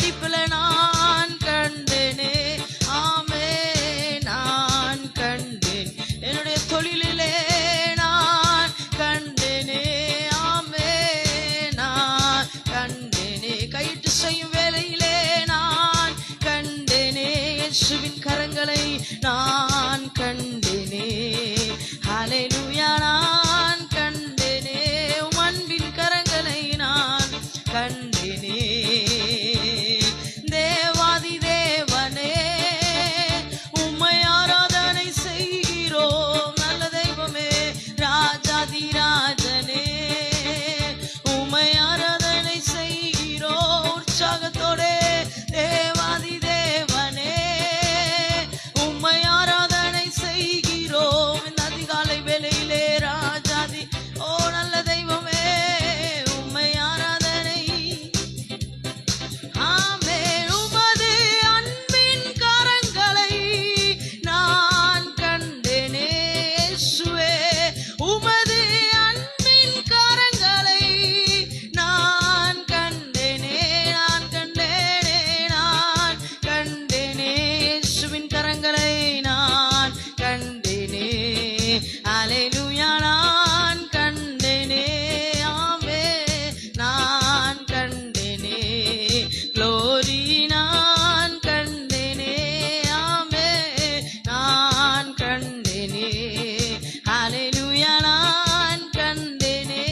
படிப்புல நான் கண்டேனே, ஆமே நான் கண்டேன். என்னுடைய தொழிலிலே நான் கண்டேனே, ஆமே நான் கண்டேனே. கையிட்டு செய்யும் வேலையிலே நான் கண்டேனே, இயேசுவின் கரங்களை நான் கண்டேனே. ஹல்லேலூயா, நான் கண்டேனே, உம் அன்பின் கரங்களை நான் கண்டேனே. தேவாதி தேவனே, உம்மை ஆராதனை செய்கிறோம். நல்ல தெய்வமே, ராஜாதி ராஜனே, உம்மை ஆராதனை செய்கிறோம். உற்சாகத்தோடே தேவாதி தேவனே, உம்மை ஆராதனை செய்கிறோம். இந்த அதிகாலை வேளையிலே ராஜாதி, ஓ நல்ல தெய்வமே, உம்மை ஆராதனை. ஆமே, உமது அன்பின் கரங்களை நான் கண்டேனே, இயேசுவே, உமது அன்பின் கரங்களை நான் கண்டேனே, நான் கண்டேனே, நான் கண்டேனே, இயேசுவின் கரங்களை நான் கண்டேனே. ஹல்லேலூயா, நான் கண்டேனே, ஆமே நான் கண்டேனே. க்ளோரி, நான் கண்டேனே, ஆமே நான் கண்டேனே. ஹல்லேலூயா, நான் கண்டேனே,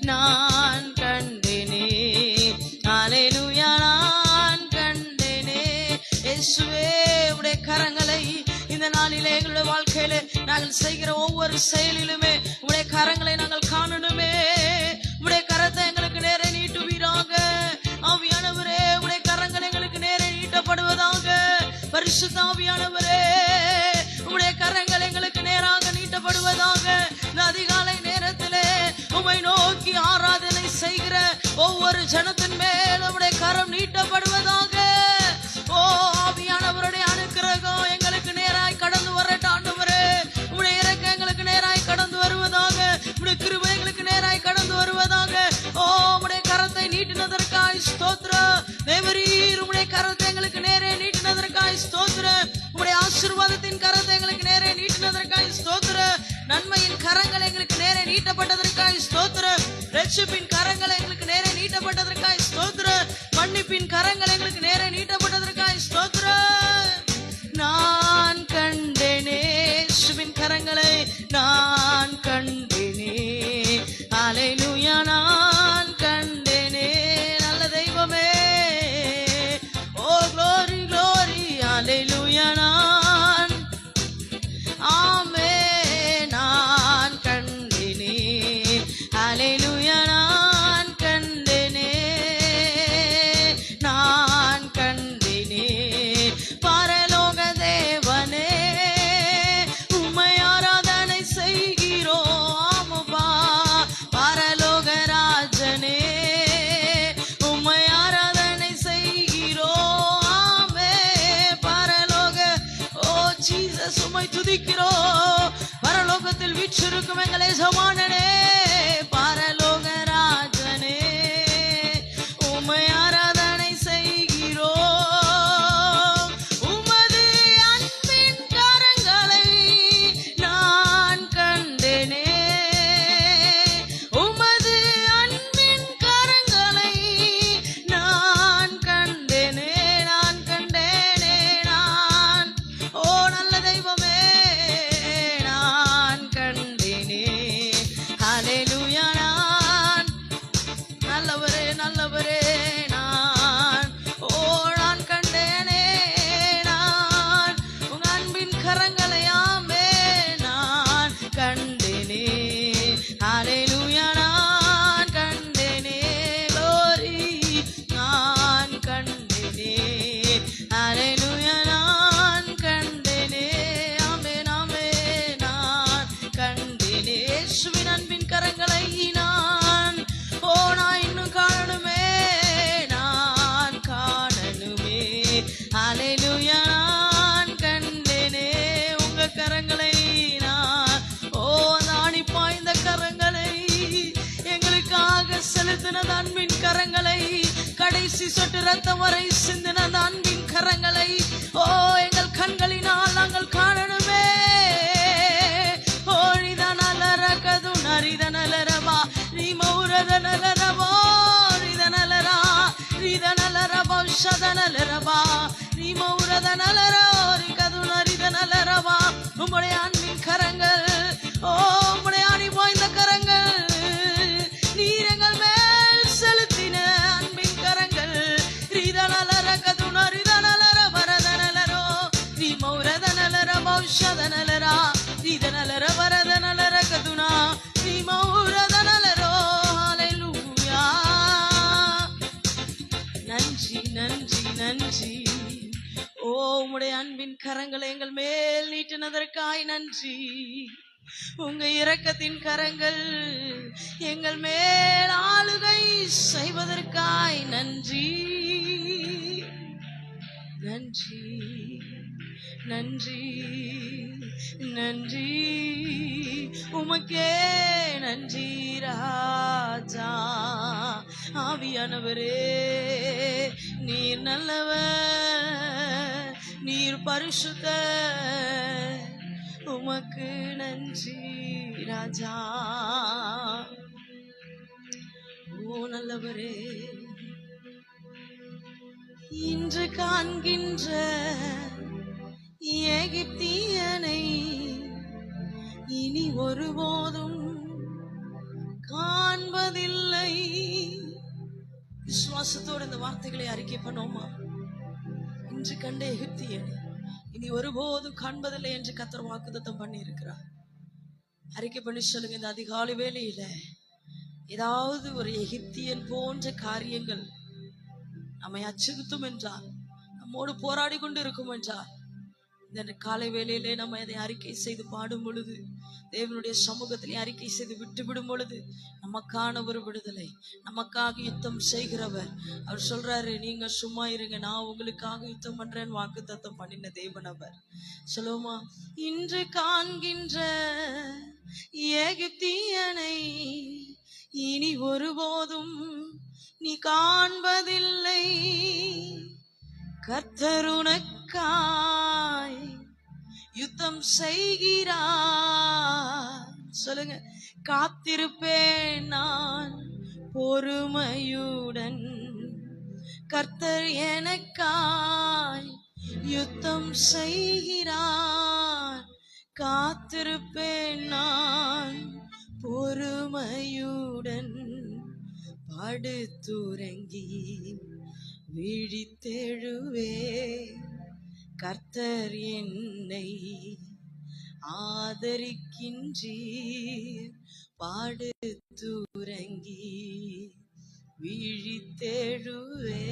நான் கண்டேனே. ஹல்லேலூயா, நான் கண்டேனே. இயேசுவே, உடைய கரங்களை இந்த நாளிலே எங்களுடைய வாழ்க்கையிலே நாங்கள் செய்கிற ஒவ்வொரு செயலிலுமே உடைய கரங்களை நாங்கள் காணணுமே. உடைய கரத்தை எங்களுக்கு நேரே நீட்டுவீராக. ஆவியானவரே, உடைய கரங்கள் எங்களுக்கு நேரே நீட்டப்படுவதாக. பரிசுத்த ஆவியானவரே, உடைய கரங்கள் எங்களுக்கு நேராக நீட்டப்படுவதாக. இந்த அதிகாலை நேரத்திலே உம்மை நோக்கி ஆராதனை செய்கிற ஒவ்வொரு ஜனத்தின் மேல் உடைய கரம் நீட்டப்படுவதாக. ஓ ஆவியானவருடைய அனுக்கிரகம் எங்களுக்கு நேராய் கடந்து வரட்டும் ஆண்டவரே. உடைய இரக்கம் எங்களுக்கு நேராய் கடந்து வருவதாக. உடைய கிருபை எங்களுக்கு நேராய் கடந்து வருவதாக. ஓ உடைய கரத்தை நீட்டினதற்காய் ஸ்தோத்திரம். தேவரீர், உடைய கரத்தை எங்களுக்கு நேரே நீட்டினதற்காய் ஸ்தோத்திரம். உடைய ஆசீர்வாதத்தின் கரத்தை எங்களுக்கு நேரே நீட்டினதற்காய் ஸ்தோத்திரம். நன்மையின் கரங்கள் எங்களுக்கு நேரே நீட்டப்பட்டதற்காய் ஸ்தோத்திரம். ரட்சிப்பின் கரங்கள் எங்களுக்கு நேரே நீட்டப்பட்டதற்காய் ஸ்தோத்திரம். மன்னிப்பின் கரங்கள் எங்களுக்கு நேரே நீட்டப்பட்டதற்காய் ஸ்தோத்திரம். நான் கண்டேனே, இயேசுவின் கரங்களை நான் கண்டேனே. ஹல்லேலூயா, நான் கண்டேனே. நல்ல தெய்வமே, ஓ க்ளோரி க்ளோரி, ஹல்லேலூயா, நான் ஆமே நான் கண்டேனே. ஹல்லேலூயா, நான் கண்டேனே, நான் கண்டேனே. பரலோக தேவனே, உம்மை ஆராதனை செய்கிறோம். ஆமப்பா, பரலோக ராஜனே, உம்மை ஆராதனை செய்கிறோம். ஆமே பரலோக, ஓ ஜீசஸ், உம்மை துதிக்கிறோம். பரலோகத்தில் வீற்றிருக்கும் எங்களை சமானனே, பரலோக ராஜனே, உம்மை ஆராதனை செய்கிறோம். உமது அன்பின் கரங்களை நான் கண்டேனே, உமது அன்பின் கரங்களை நான் கண்டேனே, நான் கண்டேனே, நான். ஓ நல்ல தெய்வமே, நான் கண்டேனே. கடைசி சொட்டு ரத்தம் வரை சிந்தின அந்த அன்பின் கரங்களை ஓ எங்கள் கண்களினால் நாங்கள் காணணுமே. ஓழிதனலர கதுனரிதனலரவா நீ மௌரதனலரவோ ரிதனலரா ரிதனலரவோ ஷதனலரவா நீ மௌரதனலரோ ரிகதுனரிதனலரவா. உம்முடைய அன்பின் கரங்கள் ஓ உம்முடைய அணி வாய்ந்த கரங்கள், நீர் எங்கள் மேல் செலுத்தின அன்பின் கரங்கள். ரிதனலர கதுனரிதனலர வரதனலரோ நீ மௌரதனலர மௌஷதனலரா ரிதனலர வரதனலர கதுனா நீ மௌரதனலரோ. ஹல்லேலூயா. நன்றி நன்றி நன்றி. ஓ உம்முடைய அன்பின் கரங்களை எங்கள் மேல் நீட்டினதற்காய் நன்றி. உங்க இரக்கத்தின் கரங்கள் எங்கள் மேல் ஆளுகை செய்வதற்காய் நன்றி நன்றி நன்றி நன்றி. உமக்கே நன்றி ராஜா. ஆவியானவரே நீர் நல்லவர், நீர் பரிசுத்தர். உமக்கு நன்றி ராஜா. ஓ நல்லவரே, இன்று காண்கின்ற எகிப்தியனை இனி ஒருபோதும் காண்பதில்லை. விசுவாசத்தோடு இந்த வார்த்தைகளை அறிக்கை பண்ணோமா? இன்று கண்ட எகிப்தியனை இனி ஒருபோதும் காண்பதில்லை என்று கர்த்தர் வாக்குத்தத்தம் பண்ணி இருக்கிறார். அறிக்கை பண்ணி சொல்லுங்க. இந்த அதிகாலை வேளையில ஏதாவது ஒரு எகிப்தியன் போன்ற காரியங்கள் நம்மை அச்சுறுத்தும் என்றால், நம்மோடு போராடி கொண்டு இருக்கும் என்றால், இந்த காலை வேளையிலே நம்ம அதை அறிக்கை செய்து பாடும் பொழுது, தேவனுடைய சமூகத்திலே அறிக்கை செய்து விட்டுவிடும் பொழுது நமக்கான ஒரு விடுதலை, நமக்காக யுத்தம் செய்கிறவர். அவர் சொல்றாரு, நீங்க சும்மா இருங்க, நான் உங்களுக்காக யுத்தம் பண்றேன்னு வாக்குத்தத்தம் பண்ணின தேவன் அவர். சொல்லுமா? இன்று காண்கின்ற எகிப்தியனை இனி ஒருபோதும் நீ காண்பதில்லை. கர்த்தர் உனக்காய் யுத்தம் செய்கிறார். சொல்லுங்க. காத்திருப்பேன் நான் பொறுமையுடன், கர்த்தர் எனக்காய் யுத்தம் செய்கிறார். காத்திருப்பேன் நான் பொறுமையுடன், படுத்துறங்கி விழித்தெழுவே. கர்த்தர் என்னை ஆதரிக்கின்றீர். படுத்துறங்கி விழித்தெழுவே.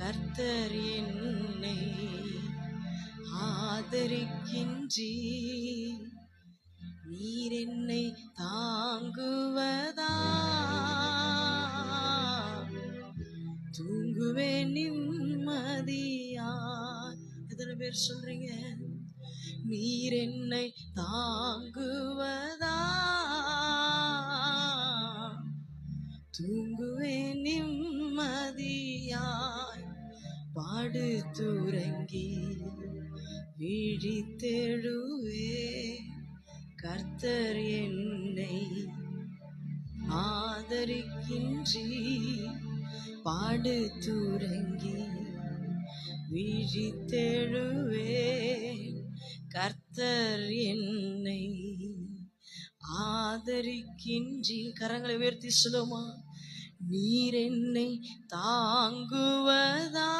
கர்த்தர் என்னை ஆதரிக்கின்றீர். நீர் என்னை தாங்குவதா, தூங்குவேன் நிம்மதியா. எத்தனை பேர் சொல்றீங்க? நீர் என்னை தாங்குவதா, தூங்குவேன் நிம்மதியாய். படுத்துறங்கி விழித்தெழுவே. கர்த்தர் என்னை ஆதரிக்கின்றீர். படுத்துறங்கி விழித்தெழுவே. கர்த்தர் என்னை ஆதரிக்கின்றீர். கரங்களை உயர்த்தி சொல்லுமா? நீர் என்னை தாங்குவதா,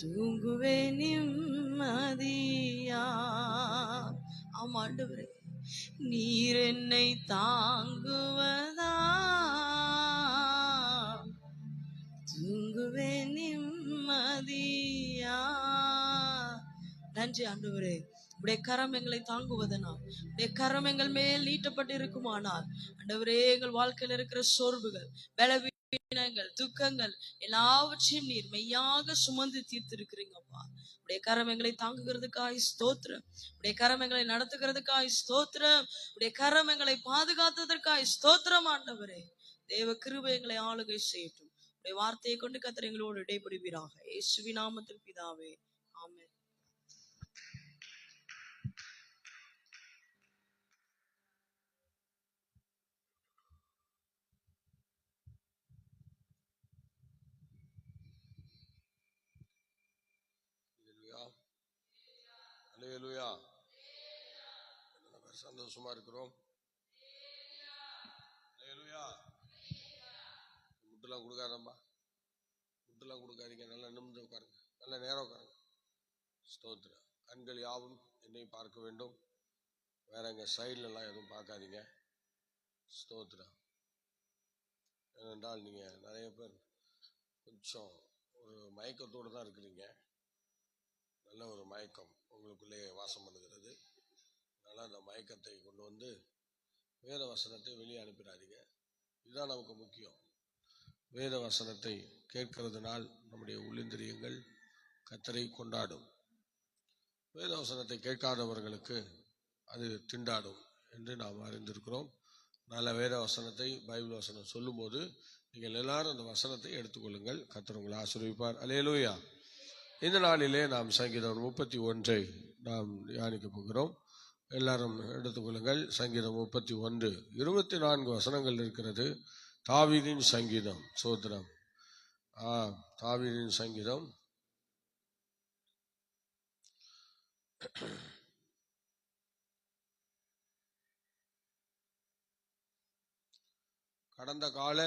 தூங்குவேன் நிம்மதியா. ஆமா ஆண்டவரே, நீர் என்னை தாங்குவதா, தூங்குவேன் நிம்மதியா. நன்றி ஆண்டவரே. உடைய கரம் எங்களை தாங்குவதனால், உடைய கரம் எங்கள் மேல் நீட்டப்பட்டு இருக்குமானால், ஆண்டவரே எங்கள் வாழ்க்கையில் இருக்கிற சோர்வுகள், பலவீனங்கள், துக்கங்கள் எல்லாவற்றையும் நீர் மெய்யாக சுமந்து தீர்த்திருக்கிறீங்கப்பா. உடைய கரம் எங்களை தாங்குகிறதுக்காய் ஸ்தோத்திரம். உடைய கரம் எங்களை நடத்துகிறதுக்காய் ஸ்தோத்திரம். உடைய கரம் எங்களை பாதுகாத்ததற்காய் ஸ்தோத்திரம் ஆண்டவரே. தேவ கிருபை எங்களை ஆளுகை செய்யட்டும். உடைய வார்த்தையை கொண்டு கர்த்தர் எங்களோடு இடைபடுவீராக. இயேசுவின் நாமத்தில் பிதாவே, ஆமென். அல்லேலூயா. சந்தோஷமா இருக்கிறோம். அல்லேலூயா. முட்டெல்லாம் கொடுக்காதம்மா, முட்டெல்லாம் கொடுக்காதீங்க. நல்லா நிமிர்ந்து உட்காருங்க, நல்ல நேரம் உட்காருங்க. ஸ்தோத்திரம். கண்கள் யாவும் என்னை பார்க்க வேண்டும், வேற எங்க சைட்லலாம் எதுவும் பார்க்காதீங்க. ஸ்தோத்திரம். ஏனென்றால் நீங்க நிறைய பேர் கொஞ்சம் ஒரு மயக்கத்தோடு தான் இருக்கிறீங்க. நல்ல ஒரு மயக்கம் உங்களுக்குள்ளே வாசம் பண்ணுகிறது. அதனால் அந்த மயக்கத்தை கொண்டு வந்து வேத வசனத்தை வெளியே அனுப்பிடாதீங்க. இதுதான் நமக்கு முக்கியம். வேத வசனத்தை கேட்கிறதுனால் நம்முடைய உள்ளிந்திரியங்கள் கர்த்தரை கொண்டாடும். வேத வசனத்தை கேட்காதவர்களுக்கு அது திண்டாடும் என்று நாம் அறிந்திருக்கிறோம். நல்ல வேத வசனத்தை, பைபிள் வசனம் சொல்லும்போது நீங்கள் எல்லாரும் அந்த வசனத்தை எடுத்துக்கொள்ளுங்கள். கர்த்தர் உங்களை ஆசீர்வதிப்பார். அல்லேலூயா. இந்த நாளிலே நாம் சங்கீதம் 31 நாம் தியானிக்க போகிறோம். எல்லாரும் எடுத்துக்கொள்ளுங்கள். சங்கீதம் 31 24 வசனங்கள் இருக்கிறது. தாவீதின் சங்கீதம். சோத்திரம். தாவீதின் சங்கீதம். கடந்த கால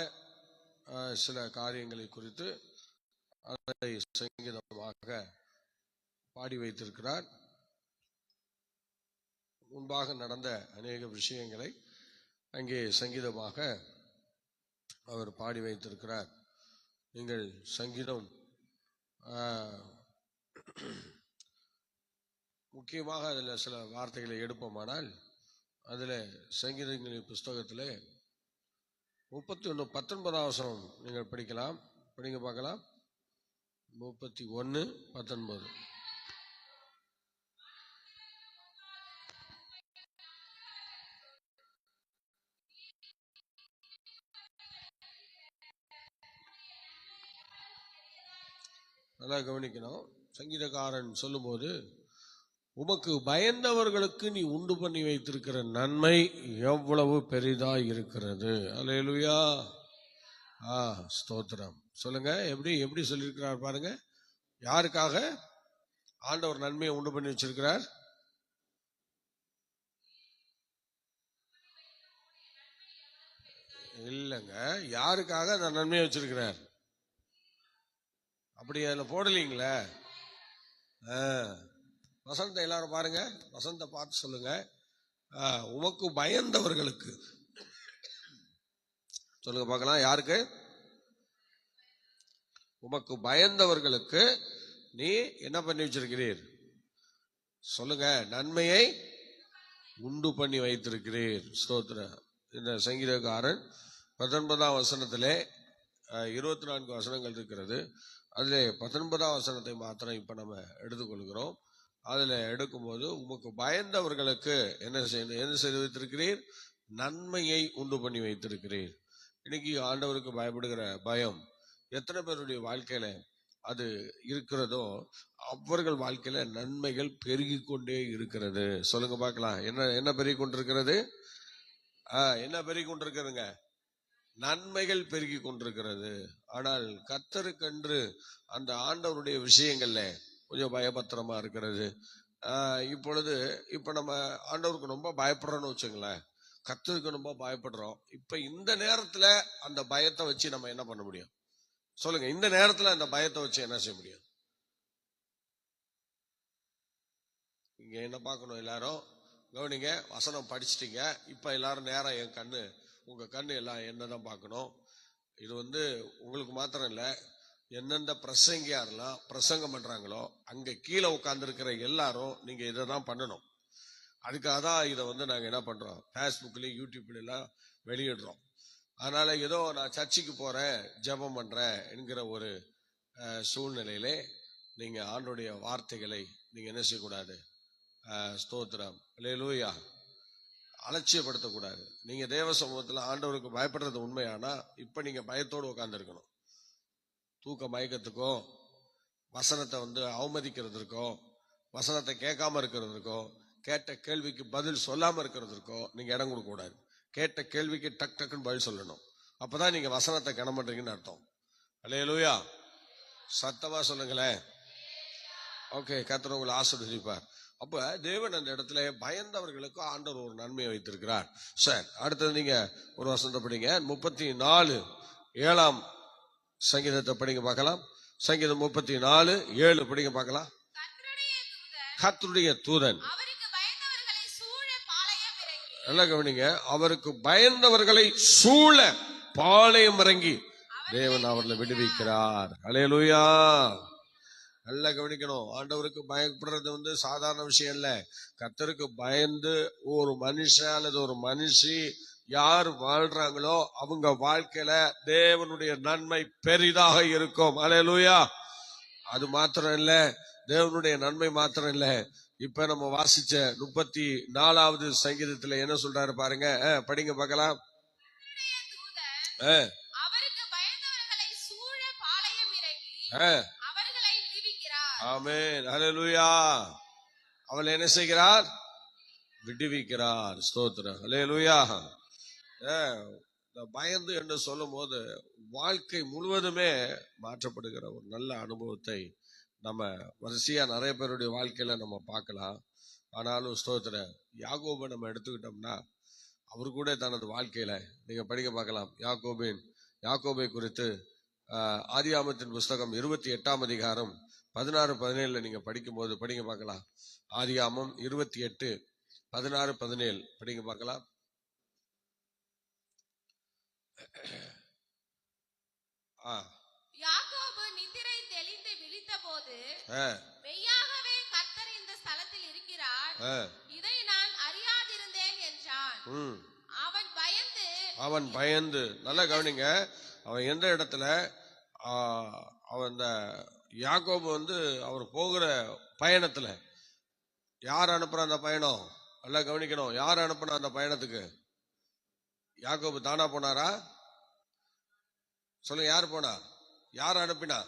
சில காரியங்களை குறித்து அதை சங்கீதமாக பாடி வைத்திருக்கிறார். முன்பாக நடந்த அநேக விஷயங்களை அங்கே சங்கீதமாக அவர் பாடி வைத்திருக்கிறார். நீங்கள் சங்கீதம் முக்கியமாக அதில் சில வார்த்தைகளை எடுப்போமானால், அதில் சங்கீதங்களின் புஸ்தகத்தில் 31:19 நீங்கள் படிக்கலாம். படிங்க பார்க்கலாம். 31:19. நல்லா கவனிக்கணும். சங்கீதக்காரன் சொல்லும்போது, உமக்கு பயந்தவர்களுக்கு நீ உண்டு பண்ணி வைத்திருக்கிற நன்மை எவ்வளவு பெரிதாய் இருக்கிறது. அல்லேலூயா. ஸ்தோத்திரம். சொல்லுங்க, எப்படி சொல்லியிருக்கிறார் பாருங்க. யாருக்காக ஆண்டவர் நன்மையை உண்டு பண்ணி வச்சிருக்கிறார்? இல்லைங்க, யாருக்காக அந்த நன்மையை வச்சிருக்கிறார்? அப்படி அதில் போடலீங்களே. வசனத்தை எல்லாரும் பாருங்க, வசனத்தை பார்த்து சொல்லுங்க. உமக்கு பயந்தவர்களுக்கு சொல்லுங்க பார்க்கலாம். யாருக்கு? உமக்கு பயந்தவர்களுக்கு நீ என்ன பண்ணி வச்சிருக்கிறீர்? சொல்லுங்க. நன்மையை உண்டு பண்ணி வைத்திருக்கிறீர். ஸ்தோத்திரம். இந்த சங்கீதக்காரன் 19ஆம் வசனத்திலே 24 வசனங்கள் இருக்கிறது. அதில் 19ஆம் வசனத்தை மாத்திரம் இப்ப நம்ம எடுத்துக்கொள்கிறோம். அதுல எடுக்கும்போது, உமக்கு பயந்தவர்களுக்கு என்ன செய்து வைத்திருக்கிறீர்? நன்மையை உண்டு பண்ணி வைத்திருக்கிறீர். இன்னைக்கு ஆண்டவருக்கு பயப்படுகிற பயம் எத்தனை பேருடைய வாழ்க்கையில அது இருக்கிறதோ அவர்கள் வாழ்க்கையில நன்மைகள் பெருகி கொண்டே இருக்கிறது. சொல்லுங்க பார்க்கலாம். என்ன பெருகி கொண்டிருக்கிறது? என்ன பெருகி கொண்டிருக்கிறதுங்க? நன்மைகள் பெருகி கொண்டிருக்கிறது. ஆனால் கர்த்தருக்கென்று அந்த ஆண்டவருடைய விஷயங்கள்ல கொஞ்சம் பயபத்திரமா இருக்கிறது. இப்ப நம்ம ஆண்டவருக்கு ரொம்ப பயப்படுறோம்னு வச்சுங்களேன், கர்த்தருக்கு ரொம்ப பயப்படுறோம். இப்ப இந்த நேரத்துல அந்த பயத்தை வச்சு நம்ம என்ன பண்ண முடியும்? சொல்லுங்க. இந்த நேரத்துல அந்த பயத்தை வச்சு என்ன செய்ய முடியும்? இங்க என்ன பார்க்கணும்? எல்லாரும் கவனிங்க. வசனம் படிச்சிட்டீங்க. இப்ப எல்லாரும் நேரம் உங்க கண்ணு எல்லாம் என்னதான் பார்க்கணும். இது உங்களுக்கு மாத்திரம் இல்ல, எந்தெந்த பிரசங்கியாரெல்லாம் பிரசங்கம் பண்றாங்களோ அங்க கீழே உட்கார்ந்து இருக்கிற எல்லாரும் நீங்க இதை தான் பண்ணணும். அதுக்காக தான் இதை நாங்க என்ன பண்றோம், ஃபேஸ்புக்லயும் யூடியூப்ல எல்லாம் வெளியிடுறோம். அதனால ஏதோ நான் சர்ச்சுக்கு போறேன், ஜெபம் பண்றேன் என்கிற ஒரு சூழ்நிலையிலே நீங்க ஆண்டவருடைய வார்த்தைகளை நீங்க என்ன செய்யக்கூடாது. ஸ்தோத்திரம். அல்லேலூயா. அலட்சியப்படுத்தக்கூடாது. நீங்க தேவ சமூகத்துல ஆண்டவருக்கு பயப்படுறது உண்மையானா இப்ப நீங்க பயத்தோடு உட்கார்ந்து இருக்கணும். தூக்க மயக்கத்துக்கோ, வசனத்தை அவமதிக்கிறதுக்கோ, வசனத்தை கேட்காம இருக்கிறதுக்கோ, கேட்ட கேள்விக்கு பதில் சொல்லாம இருக்கிறதுக்கோ நீங்க இடம் கொடுக்க கூடாது. கேட்ட கேள்விக்கு டக் டக்குன்னு பதில் சொல்லணும். அப்பதான் நீங்க வசனத்தை கணமன்றீங்கன்னு அர்த்தம். அல்லேலூயா, சத்தமா சொல்லுங்களேன். ஓகே, கர்த்தர் உங்களை ஆசீர்வதிப்பார். அப்ப தேவன் அந்த இடத்துல பயந்தவர்களுக்கு ஆண்டவர் ஒரு நன்மையை வைத்திருக்கிறார். சரி, அடுத்தது நீங்க ஒரு வசனத்தை படிங்க. 34:7 சங்கீதத்தை படிங்க பார்க்கலாம். சங்கீதம் 34:7 படிங்க பார்க்கலாம். கர்த்தருடைய தூதன் நல்லா கவனிங்க, அவருக்கு பயந்தவர்களை சூழ பாளையம் இறங்கி தேவன் அவர்களை விடுவிக்கிறார். அல்லேலூயா. நல்லா கவனிக்கணும். ஆண்டவருக்கு பயப்படுறது சாதாரண விஷயம் இல்ல. கர்த்தருக்கு பயந்து ஒரு மனுஷன் அல்லது ஒரு மனுஷி யார் வாழ்றாங்களோ அவங்க வாழ்க்கையில தேவனுடைய நன்மை பெரிதாக இருக்கும். அல்லேலூயா. அது மாத்திரம் இல்ல, தேவனுடைய நன்மை மாத்திரம் இல்ல. இப்ப நம்ம வாசிச்ச 34வது சங்கீதத்துல என்ன சொல்றாரு பாருங்க, படிங்க பார்க்கலாம். ஆமென், அல்லேலூயா. அவளை என்ன செய்கிறார்? விடுவிக்கிறார். ஸ்தோத்திரம், அல்லேலூயா. பயந்து என்று சொல்லும் போது வாழ்க்கை முழுவதுமே மாற்றப்படுகிற ஒரு நல்ல அனுபவத்தை நம்ம வரிசையா நிறைய பேருடைய வாழ்க்கையில நம்ம பார்க்கலாம். ஆனாலும் ஸ்தோத்திரம், யாக்கோபை நம்ம எடுத்துக்கிட்டோம்னா அவரு கூட தனது வாழ்க்கையில நீங்க படிக்க பார்க்கலாம். யாக்கோபை குறித்து ஆதியாமத்தின் புஸ்தகம் 28ஆம் அதிகாரம் 16-17 நீங்க படிக்கும் போது படிங்க பார்க்கலாம். ஆதியாமம் 28:16-17 படிங்க பார்க்கலாம். யாக்கோபு நித்திரை தெளிந்து விழித்தபோது மெய்யாகவே கர்த்தர் இந்த ஸ்தலத்தில் இருக்கிறார், இதை நான் அறியாதிருந்தேன் என்றான். அவன் பயந்து நல்லா கவனிங்க, அவன் எந்த இடத்துல அவன் யாக்கோபு அவர் போகிற பயணத்துல யார் அனுப்புற அந்த பயணம் நல்லா கவனிக்கணும். யார் அனுப்புன அந்த பயணத்துக்கு? யாக்கோபு தானா போனாரா? சொல்லுங்க, யார் போனா? யார் அனுப்பினா?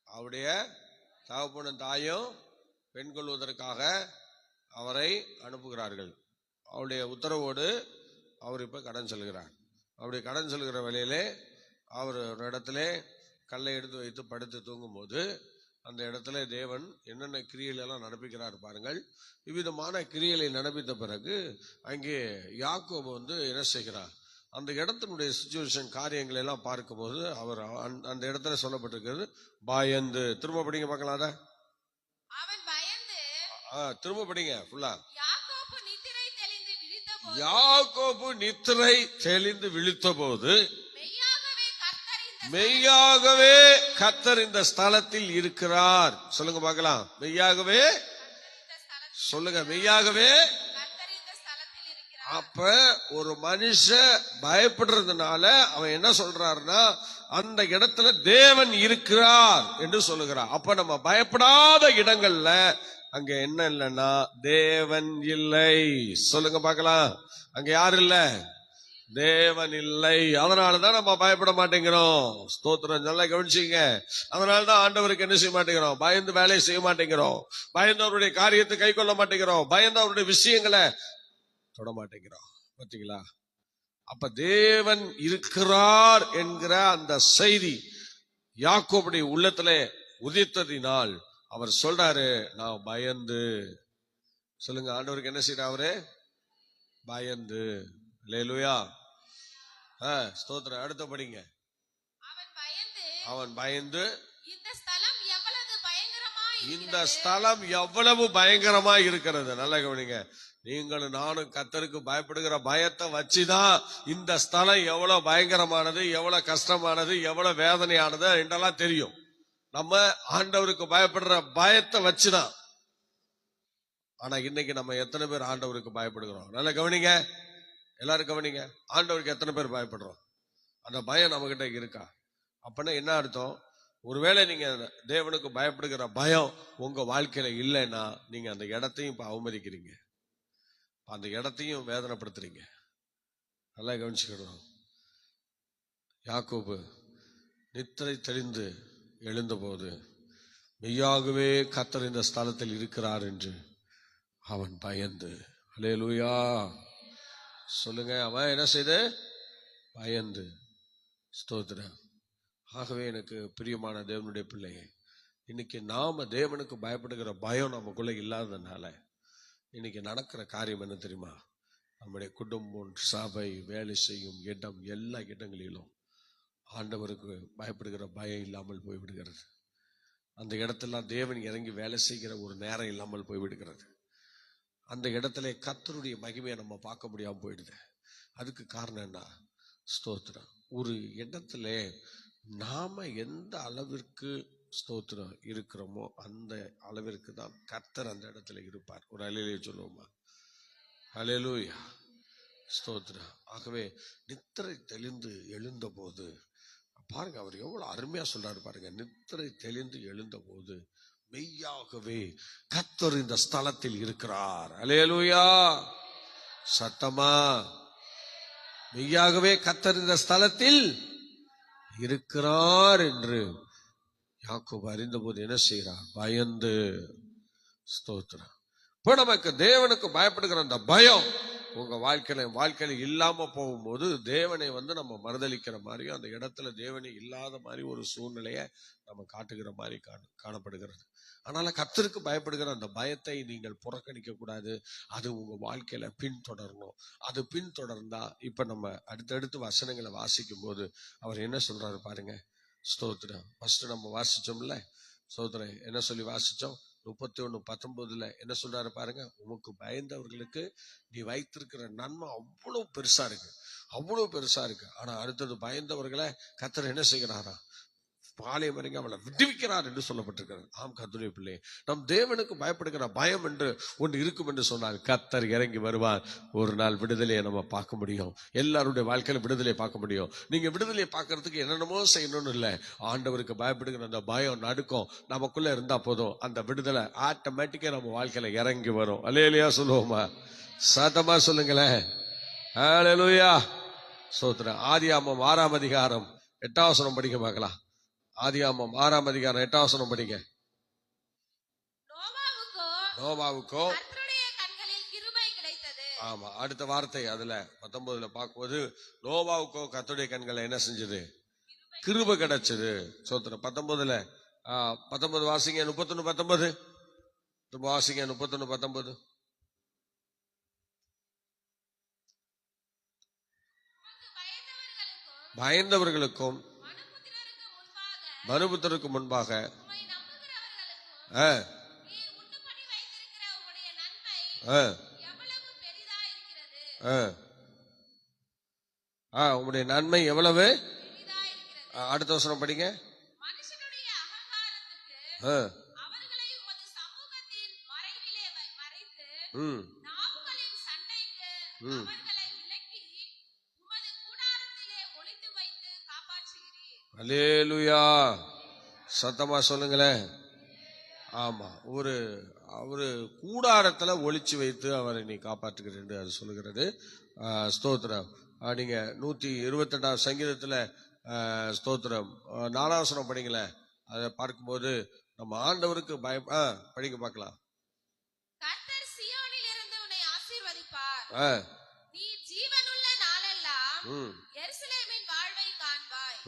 அவருடைய தகப்பனும் தாயும் பெண் கொள்வதற்காக அவரை அனுப்புகிறார்கள். அவருடைய உத்தரவோடு அவர் இப்ப கடன் செல்கிறார். அப்படி கடன் செல்கிற வேளையிலே அவர் ஒரு இடத்துல கல்லை எடுத்து வைத்து படுத்து தூங்கும் போது அந்த இடத்துல தேவன் என்னென்ன கிரியைகளெல்லாம் நடப்பிக்கிறார் பாருங்கள். இவ்விதமான கிரியைகளை நடப்பித்த பிறகு அங்கே யாக்கோபு என்ன செய்கிறார்? அந்த இடத்தினுடைய சிச்சுவேஷன் காரியங்களை எல்லாம் பார்க்கும்போது அவர் அந்த இடத்துல சொல்லப்பட்டிருக்கிறது பயந்து. திரும்ப படிங்க பார்க்கலாம். அத திரும்ப படிங்க ஃபுல்லா. யாக்கோபு நித்திரை தெளிந்து விழித்த போது மெய்யாகவே கர்த்தர் இந்த ஸ்தலத்தில் இருக்கிறார். சொல்லுங்க பார்க்கலாம். மெய்யாகவே சொல்லுங்க, மெய்யாகவே. அப்ப ஒரு மனுஷன் பயப்படுறதுனால அவன் என்ன சொல்றாருன்னா அந்த இடத்துல தேவன் இருக்கிறார் என்று சொல்லுகிறார். அப்ப நம்ம பயப்படாத இடங்கள்ல அங்க என்ன இல்லைன்னா தேவன் இல்லை. சொல்லுங்க பார்க்கலாம். அங்க யாரு இல்ல? தேவன் இல்லை. அதனாலதான் நம்ம பயப்பட மாட்டேங்கிறோம். ஸ்தோத்திரம், நல்லா கவனிச்சீங்க. அதனாலதான் ஆண்டவருக்கு என்ன செய்ய மாட்டேங்கிறோம்? பயந்து வேலையை செய்ய மாட்டேங்கிறோம். பயந்து அவருடைய காரியத்தை கை கொள்ள மாட்டேங்கிறோம். பயந்து அவருடைய விஷயங்களை தொட மாட்டேங்கிறோம். பார்த்தீங்களா? அப்ப தேவன் இருக்கிறார் என்கிற அந்த செய்தி யாக்கோபுடைய உள்ளத்திலே உதித்ததினால் அவர் சொல்றாரு, நான் பயந்து. சொல்லுங்க, ஆண்டவருக்கு என்ன செய்யற? அவரு பயந்து. அல்லேலூயா, ஸ்தோத்திரம். அடுத்த படிங்க. அவன் பயந்து இந்த ஸ்தலம் எவ்வளவு பயங்கரமா இருக்கிறது. நல்லா கவனிங்க. நீங்களும் நானும் கர்த்தருக்கு பயப்படுகிற பயத்தை வச்சுதான் இந்த ஸ்தலம் எவ்வளவு பயங்கரமானது, எவ்வளவு கஷ்டமானது, எவ்வளவு வேதனையானது என்றெல்லாம் தெரியும். நம்ம ஆண்டவருக்கு பயப்படுற பயத்தை வச்சுதான். ஆனா இன்னைக்கு நம்ம எத்தனை பேர் ஆண்டவருக்கு பயப்படுகிறோம்? நல்லா கவனிங்க, எல்லாரும் கவனிங்க. ஆண்டவருக்கு எத்தனை பேர் பயப்படுறோம்? அந்த பயம் நம்ம கிட்ட இருக்கா? அப்படின்னா என்ன அர்த்தம்? ஒருவேளை நீங்க தேவனுக்கு பயப்படுகிற பயம் உங்க வாழ்க்கையில இல்லைன்னா நீங்க அந்த இடத்தையும் இப்ப அவமதிக்கிறீங்க. அந்த இடத்தையும் வேதனைப்படுத்துறீங்க. நல்லா கவனிச்சுக்கணும். யாக்கோபு நித்திரை தெளிந்து எழுந்தபோது மெய்யாகவே கர்த்தர் இந்த ஸ்தலத்தில் இருக்கிறார் என்று அவன் பயந்து. அல்லேலூயா சொல்லுங்க. அவன் என்ன செய்த? பயந்து. ஸ்தோத்திரம். ஆகவே எனக்கு பிரியமான தேவனுடைய பிள்ளையே, இன்னைக்கு நாம தேவனுக்கு பயப்படுகிற பயம் நமக்குள்ள இல்லாததுனால இன்னைக்கு நடக்கிற காரியம் என்ன தெரியுமா? நம்முடைய குடும்பம், சபை, வேலை செய்யும் இடம், எல்லா இடங்களிலும் ஆண்டவருக்கு பயப்படுகிற பயம் இல்லாமல் போய்விடுகிறது. அந்த இடத்தெல்லாம் தேவன் இறங்கி வேலை செய்கிற ஒரு நேரம் இல்லாமல் போய்விடுகிறது. அந்த இடத்துல கர்த்தருடைய மகிமையை நம்ம பார்க்க முடியாமல் போயிடுது. அதுக்கு காரணம் என்ன? ஸ்தோத்திரம். ஒரு இடத்துல நாம எந்த அளவிற்கு ஸ்தோத்திரம் இருக்கிறோமோ அந்த அளவிற்கு தான் கர்த்தர் அந்த இடத்துல இருப்பார். ஒரு அல்லேலூயா சொல்லுவோமா? அல்லேலூயா ஸ்தோத்திரம். ஆகவே நித்திரை தெளிந்து எழுந்த போது பாருங்க, அவர் எவ்வளவு அருமையா சொல்றாரு பாருங்க. நித்திரை தெளிந்து எழுந்த போது மெய்யாகவே கர்த்தர் இந்த ஸ்தலத்தில் இருக்கிறார். அல்லேலூயா சத்தமா. மெய்யாகவே கர்த்தர் இந்த ஸ்தலத்தில் இருக்கிறார் என்று யாக்கோபு அறிந்த போது என்ன செய்கிறார்? பயந்து. ஸ்தோத்திரம். இப்ப நமக்கு தேவனுக்கு பயப்படுகிற அந்த பயம் உங்க வாழ்க்கையில இல்லாம போகும்போது தேவனை நம்ம மறுதலிக்கிற மாதிரியும் அந்த இடத்துல தேவனை இல்லாத மாதிரி ஒரு சூழ்நிலையை நம்ம காட்டுகிற மாதிரி காணப்படுகிறது. அதனால கர்த்தருக்கு பயப்படுகிற அந்த பயத்தை நீங்கள் புறக்கணிக்க கூடாது. அது உங்க வாழ்க்கையில பின்தொடரணும். அது பின்தொடர்ந்தா இப்ப நம்ம அடுத்தடுத்து வசனங்களை வாசிக்கும் போது அவர் என்ன சொல்றாரு பாருங்க. ஸ்தோத்திரம். ஃபர்ஸ்ட் நம்ம வாசிச்சோம்ல, ஸ்தோத்திரம். என்ன சொல்லி வாசிச்சோம்? 31:19 என்ன சொல்றாரு பாருங்க. உமக்கு பயந்தவர்களுக்கு நீ வைத்திருக்கிற நன்மை அவ்வளவு பெருசா இருக்கு, அவ்வளவு பெருசா இருக்கு. ஆனா அடுத்தது பயந்தவர்களை கர்த்தர் என்ன செய்கிறாரா? பாளையம் இறங்கி அவளை விடுவிக்கிறார் என்று சொல்லப்பட்டிருக்கிறது. ஆம் கர்த்தருடைய பிள்ளை, நம் தேவனுக்கு பயப்படுகிற பயம் என்று ஒன்று இருக்கும் என்று சொன்னால் கர்த்தர் இறங்கி வருவார். ஒரு நாள் விடுதலையை நம்ம பார்க்க முடியும். எல்லாருடைய வாழ்க்கையில விடுதலையை பார்க்க முடியும். நீங்க விடுதலையை பார்க்கறதுக்கு என்னென்னமோ செய்யணும்னு இல்லை. ஆண்டவருக்கு பயப்படுகிற அந்த பயம் நடுக்கம் நமக்குள்ள இருந்தா போதும், அந்த விடுதலை ஆட்டோமேட்டிக்கா நம்ம வாழ்க்கையில இறங்கி வரும். அல்லேலூயா சொல்லுவோமா? சத்தமா சொல்லுங்களேன். அல்லேலூயா ஸ்தோத்திரம். ஆதியாகமம் 6ஆம் அதிகாரம் 8ஆம் வசனம் படிக்க பார்க்கலாம். ஆதியாகமம் 6ஆம் அதிகாரம் 8ஆம் வசனம் படிங்க. நோவாவுக்கோ ஆமா, அடுத்த வார்த்தை அதுல 19 பார்க்கும்போது நோவாவுக்கோ கர்த்தருடைய கண்களை என்ன செஞ்சது? கிருபை கிடைச்சது. ஸ்தோத்திரம். 19 வாசிங்க. 31:19 வாசிங்க. 31:19 பயந்தவர்களுக்கும் மனுபுத்தருக்கு முன்பாக உங்களுடைய நன்மை எவ்வளவு? அடுத்த வசனம் படிங்க. அல்லேலூயா சத்தமா சொல்லுங்களேன். ஆமா, அவரு கூடாரத்துல ஒளிச்சு வைத்து அவரை நீ காப்பாற்றுகிறேன் அது சொல்லுகிறது. ஸ்தோத்திரம். நீங்க 128ஆம் சங்கீதத்துல ஸ்தோத்திரம் 4ஆம் வசனம் படிங்கள. அதை பார்க்கும்போது நம்ம ஆண்டவருக்கு படிக்க பார்க்கலாம். கர்த்தர் சீயோனில் இருந்து உன்னை ஆசீர்வதிப்பார். நீ ஜீவனுள்ள நாளெல்லாம் எருசலேமின் வாழ்வை காண்பாய்.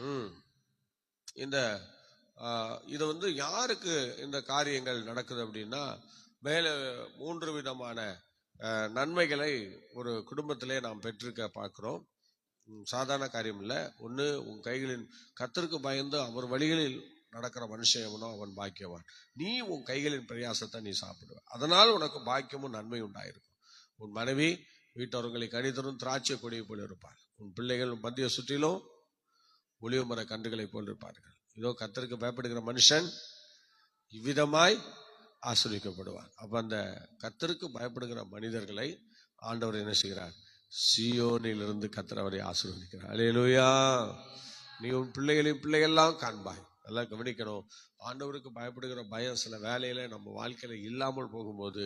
இது யாருக்கு இந்த காரியங்கள் நடக்குது அப்படின்னா, மேல 3 விதமான நன்மைகளை ஒரு குடும்பத்திலே நாம் பெற்றிருக்க பார்க்கிறோம். சாதாரண காரியம் இல்லை. ஒன்று, உன் கைகளின் கர்த்தருக்கு பயந்து அவர் வழிகளில் நடக்கிற மனுஷன் எவனோ அவன் பாக்கியவான். நீ உன் கைகளின் பிரயாசத்தை நீ சாப்பிடுவ, அதனால் உனக்கு பாக்கியமும் நன்மை உண்டாயிருக்கும். உன் மனைவி வீட்டவர்களை கணிதரும் திராட்சை கொடியை போல் இருப்பார். உன் பிள்ளைகள் மத்திய சுற்றிலும் ஒளிவு மர கன்றுகளை போல் இருப்பார்கள். இதோ கர்த்தருக்கு பயப்படுகிற மனுஷன் இவ்விதமாய் ஆசீர்வதிக்கப்படுவார். அப்ப அந்த கர்த்தருக்கு பயப்படுகிற மனிதர்களை ஆண்டவர் என்ன செய்கிறார்? சீயோனிலிருந்து கர்த்தர் அவரை ஆசீர்வதிக்கிறார். அல்லேலூயா. நீ உன் பிள்ளைகள்லாம் காண்பாய். நல்லா கவனிக்கணும். ஆண்டவருக்கு பயப்படுகிற பயம் சில வேலையில நம்ம வாழ்க்கையில இல்லாமல் போகும்போது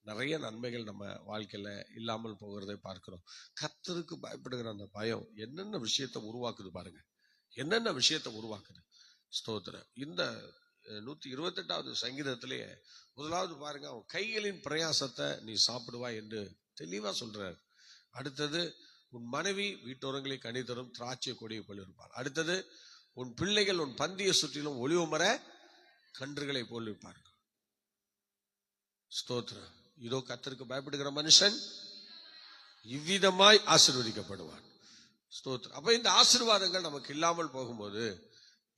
நிறைய நன்மைகள் நம்ம வாழ்க்கையில இல்லாமல் போகிறதை பார்க்கிறோம். கர்த்தருக்கு பயப்படுகிற அந்த பயம் என்னென்ன விஷயத்தை உருவாக்குது பாருங்க, என்னென்ன விஷயத்தை உருவாக்குது. ஸ்தோத்திரம். இந்த 128வது சங்கீதத்திலேயே முதலாவது பாருங்க, அவன் கைகளின் பிரயாசத்தை நீ சாப்பிடுவாய் என்று தெளிவா சொல்றாரு. அடுத்தது, உன் மனைவி வீட்டோரங்களை கனி தரும் திராட்சை கொடியை போல் இருப்பார். அடுத்தது, உன் பிள்ளைகள் உன் பந்தியை சுற்றிலும் ஒளிவு மர கன்றுகளை போல் இருப்பார்கள். ஸ்தோத்திரம். இதோ கர்த்தருக்கு பயப்படுகிற மனுஷன் இவ்விதமாய் ஆசீர்வதிக்கப்படுவான். ஸ்தோத்திரம். அப்ப இந்த ஆசீர்வாதங்கள் நமக்கு இல்லாமல் போகும்போது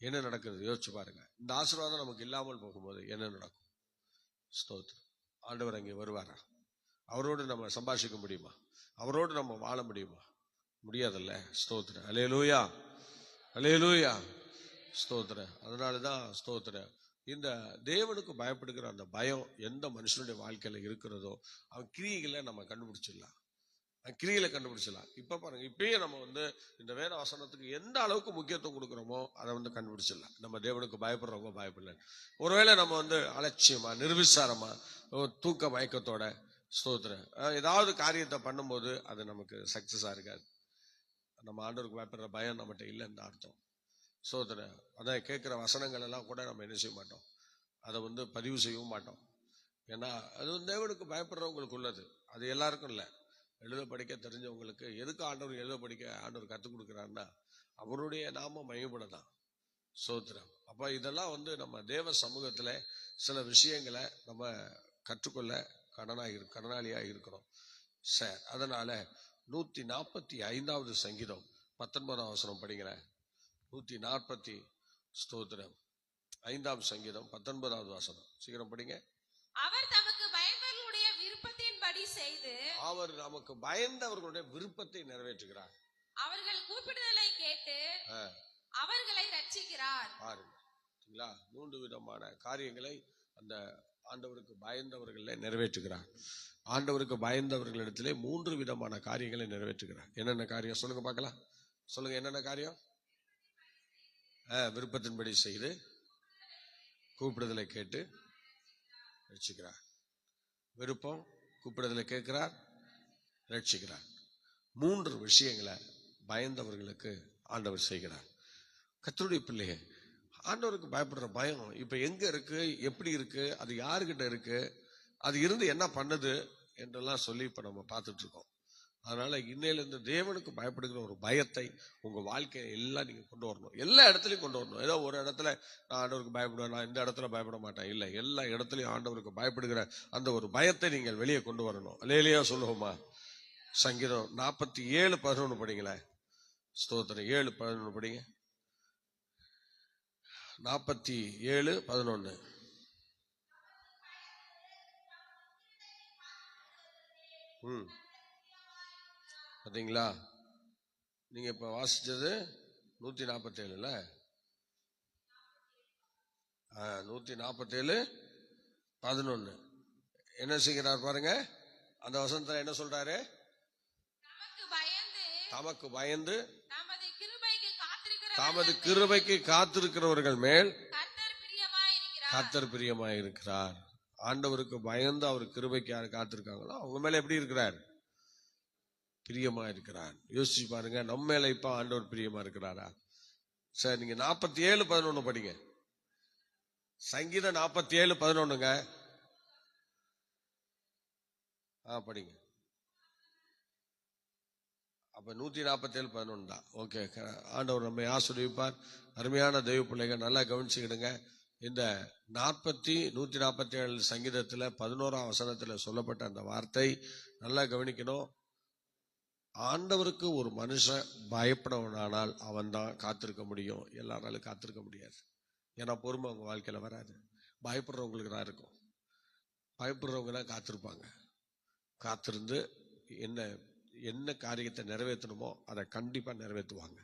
என்ன நடக்கிறது யோசிச்சு பாருங்க. இந்த ஆசீர்வாதம் நமக்கு இல்லாமல் போகும்போது என்ன நடக்கும்? ஸ்தோத்திரம். ஆண்டவர் அங்கே வருவாரா? அவரோடு நம்ம சம்பாஷிக்க முடியுமா? அவரோடு நம்ம வாழ முடியுமா? முடியாதல்ல. ஸ்தோத்திரம். அல்லேலூயா, அல்லேலூயா. ஸ்தோத்திரம். அதனாலதான் ஸ்தோத்திரம், இந்த தேவனுக்கு பயப்படுகிற அந்த பயம் எந்த மனுஷனுடைய வாழ்க்கையில இருக்கிறதோ அவன் கிரியைகளை நம்ம கண்டுபிடிச்சிடலாம். கிரியில கண்டுபிடிச்சலாம். இப்ப பாருங்க, இப்பயே நம்ம இந்த வேத வசனத்துக்கு எந்த அளவுக்கு முக்கியத்துவம் கொடுக்குறோமோ அதை கண்டுபிடிச்சிடலாம். நம்ம தேவனுக்கு பயப்படுறவங்க பயப்படல. ஒருவேளை நம்ம அலட்சியமா, நிர்விசாரமா, தூக்க மயக்கத்தோட ஸ்தோத்திரம் ஏதாவது காரியத்தை பண்ணும்போது அது நமக்கு சக்சஸா இருக்காது. நம்ம ஆண்டவருக்கு பயப்படுற பயம் நம்மகிட்ட இல்லைன்னு அர்த்தம். ஸ்தோத்திரம். அதை கேட்கிற வசனங்கள் எல்லாம் கூட நம்ம என்ன செய்ய மாட்டோம், அதை பதிவு செய்யவும் மாட்டோம். ஏன்னா அது தேவனுக்கு பயப்படுறவங்களுக்கு உள்ளது, அது எல்லாருக்கும் இல்லை. எழுத படிக்க தெரிஞ்சவங்களுக்கு. எதுக்கு ஆண்டவர் எழுத படிக்க ஆண்டவர் கற்றுக் கொடுக்குறாருன்னா அவருடைய நாம மையப்படலாம். ஸ்தோத்திரம். அப்ப இதெல்லாம் நம்ம தேவ சமூகத்துல சில விஷயங்களை நம்ம கற்றுக்கொள்ள கடனாளியா இருக்கிறோம் சார். அதனால 145வது சங்கீதம் 19ஆம் வசனம் படிக்கிறேன். 140 ஸ்தோத்திரம் 5ஆம் சங்கீதம் 19வது வசனம் சீக்கிரம் படிங்க. அவர் தமக்கு பயந்தவர்களுடைய விருப்பத்தின்படி செய்து, அவர் நமக்கு பயந்தவர்களுடைய விருப்பத்தை நிறைவேற்றுகிறார். அவர்கள் கூப்பிடுதலை கேட்டு அவர்களை ரட்சிக்கிறார். பாருங்க, 3 விதமான காரியங்களை அந்த ஆண்டவருக்கு பயந்தவர்களை நிறைவேற்றுகிறார். ஆண்டவருக்கு பயந்தவர்களிடத்திலே 3 விதமான காரியங்களை நிறைவேற்றுகிறார். என்னென்ன காரியம் சொல்லுங்க பார்க்கலாம். சொல்லுங்க, என்னென்ன காரியம்? விருப்பத்தின்படி செய்து, கூப்பிடுதலை கேட்டு ரட்சிக்கிறார். விருப்பம், கூப்பிடுதலை கேட்கிறார், ரட்சிக்கிறார். 3 விஷயங்களை பயந்தவர்களுக்கு ஆண்டவர் செய்கிறார். கர்த்தருடைய பிள்ளையே, ஆண்டவருக்கு பயப்படுற பயம் இப்ப எங்க இருக்கு, எப்படி இருக்கு, அது யாருகிட்ட இருக்கு, அது இருந்து என்ன பண்ணுது என்றெல்லாம் சொல்லி இப்ப நம்ம பார்த்துட்டு இருக்கோம். அதனால இன்னையிலிருந்து தேவனுக்கு பயப்படுகிற ஒரு பயத்தை உங்க வாழ்க்கையை எல்லாம் நீங்க கொண்டு வரணும். எல்லா இடத்துலயும் கொண்டு வரணும். ஏதோ ஒரு இடத்துல நான் ஆண்டவருக்கு பயப்படுவேன், நான் இந்த இடத்துல பயப்பட மாட்டேன், இல்லை, எல்லா இடத்துலயும் ஆண்டவருக்கு பயப்படுகிற அந்த ஒரு பயத்தை நீங்கள் வெளியே கொண்டு வரணும். அல்லேலூயா சொல்லுவோமா? சங்கீதம் 47:11 படிங்களேன். ஸ்தோத்திரம். 7:11 படிங்க. 47:11. பாத்தீங்களா? நீங்க இப்ப வாசிச்சது 147ல 147:11 என்ன செய்கிறார் பாருங்க. அந்த வசனத்துல என்ன சொல்றாரு? தமக்கு பயந்து தமது கிருபைக்கு காத்திருக்கிறவர்கள் மேல் கர்த்தர் பிரியமாயிருக்கிறார். ஆண்டவருக்கு பயந்து அவர் கிருபைக்கு யார் காத்திருக்காங்களோ அவங்க மேல எப்படி இருக்கிறார்? பிரியமா இருக்கிறார். யோசிச்சு பாருங்க, நம்ம மேல இப்ப ஆண்டவர் பிரியமா இருக்கிறாரா? சரி, நீங்க 47:11 படிங்க. சங்கீதம் 47:11ங்க. படிங்க. அப்ப 147:11 தான். ஓகே, ஆண்டவர் நம்மை ஆசீர்வதிப்பார். அருமையான தெய்வ பிள்ளைகள், நல்லா கவனிச்சுக்கிடுங்க. இந்த 147 சங்கீதத்துல 11ஆம் வசனத்துல சொல்லப்பட்ட அந்த வார்த்தை நல்லா கவனிக்கணும். ஆண்டவருக்கு ஒரு மனுஷன் பயப்படவனானால் அவன் தான் காத்திருக்க முடியும். எல்லாராலும் காத்திருக்க முடியாது. ஏன்னா பொறுமை அவங்க வாழ்க்கையில வராது. பயப்படுறவங்களுக்கு தான் இருக்கும். பயப்படுறவங்க தான் காத்திருப்பாங்க. காத்திருந்து என்ன காரியத்தை நிறைவேற்றணுமோ அதை கண்டிப்பா நிறைவேற்றுவாங்க.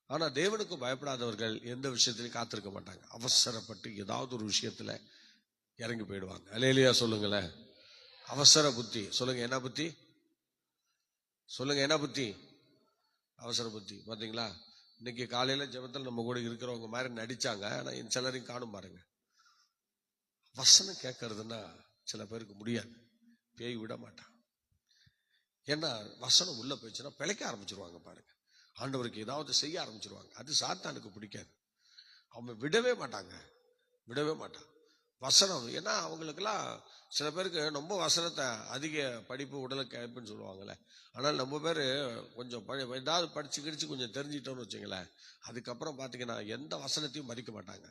ஆனா தேவனுக்கு பயப்படாதவர்கள் எந்த விஷயத்திலையும் காத்திருக்க மாட்டாங்க. அவசரப்பட்டு ஏதாவது ஒரு விஷயத்துல இறங்கி போயிடுவாங்க. அல்லேலூயா சொல்லுங்களேன். அவசர புத்தி. சொல்லுங்க, என்ன புத்தி? சொல்லுங்க, என்ன புத்தி? அவசர புத்தி. பாத்தீங்களா? இன்னைக்கு காலையில ஜெபத்தில் நம்ம கூட இருக்கிறவங்க மாதிரி நடிச்சாங்க. ஆனா சிலரையும் காணும் பாருங்க. வசனம் கேட்கறதுன்னா சில பேருக்கு முடியாது. பேய் விட மாட்டான். ஏன்னா வசனம் உள்ள போயிடுச்சுன்னா பிழைக்க ஆரம்பிச்சிருவாங்க பாருங்க. ஆண்டவருக்கு ஏதாவது செய்ய ஆரம்பிச்சிருவாங்க. அது சாத்தானுக்கு பிடிக்காது. அவங்க விடவே மாட்டாங்க. வசனம். ஏன்னா அவங்களுக்கெல்லாம் சில பேருக்கு ரொம்ப வசனத்தை அதிக படிப்பு உடலை கேட்புன்னு சொல்லுவாங்கல்ல. ஆனால் நம்ம பேர் கொஞ்சம் ஏதாவது படிச்சு கிடிச்சு கொஞ்சம் தெரிஞ்சிட்டோம்னு வச்சுங்களேன், அதுக்கப்புறம் பார்த்தீங்கன்னா எந்த வசனத்தையும் மதிக்க மாட்டாங்க.